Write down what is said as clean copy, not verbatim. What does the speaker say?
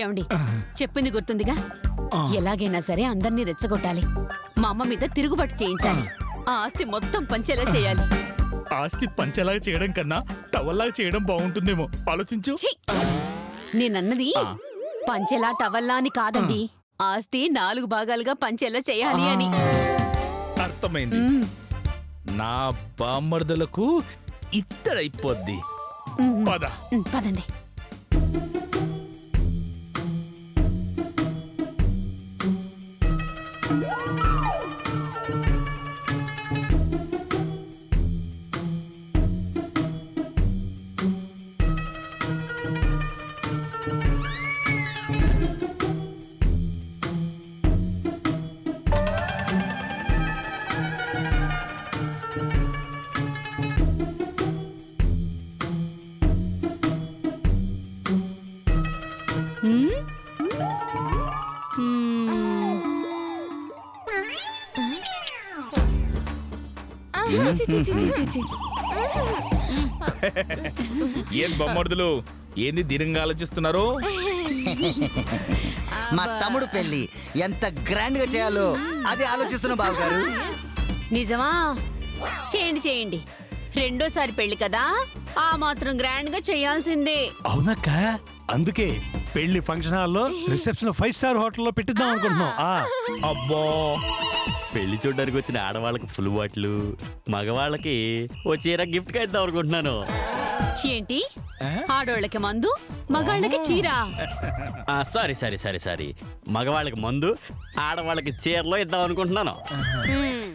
ఏమండి చెప్పింది గుర్తుందిగా? ఎలాగైనా సరే అందర్నీ రెచ్చగొట్టాలి. మా అమ్మ మీద తిరుగుబాటు చేయించాలి. ఆ ఆస్తి మొత్తం పంచేలా చేయాలి. ఆస్తి పంచలాగా చేయడం కన్నా టవల్లాగా చేయడం బాగుంటుందేమో, ఆలోచించు. ఛీ! నేనన్నది పంచెలా టవల్లా అని కాదండి. ఆస్తి 4 భాగాలుగా పంచేలా చేయాలి అని. అర్థమైంది. నా బామ్మర్దులకు ఇత్తడైపోద్ది. పద. పదండి. ఏం బామ్మర్దులు, ఏంది దీనంగా ఆలోచిస్తున్నారు? మా తమ్ముడు పెళ్లి ఎంత గ్రాండ్ గా చేయాలో అది ఆలోచిస్తున్నా బావగారు. నిజమా? చేయండి చేయండి. రెండోసారి పెళ్లి కదా, ఆ మాత్రం గ్రాండ్ గా చేయాల్సిందే. అవునక్క, అందుకే పెళ్లి ఫంక్షన్ హాల్లో రిసెప్షన్ 5 స్టార్ హోటల్లో పెట్టిద్దాం అనుకుంటున్నాం. అబ్బో, పెళ్లి చూడడానికి వచ్చిన ఆడవాళ్ళకి ఫుల్ బాటిల్, మగవాళ్ళకి ఓ చీర గిఫ్ట్ గా ఇద్దాం అనుకుంటున్నాను. ఏంటి? ఆడోళ్ళకి మందు, మగాళ్ళకి చీర? సారీ మగవాళ్ళకి మందు, ఆడవాళ్ళకి చీరలో ఇద్దాం అనుకుంటున్నాను.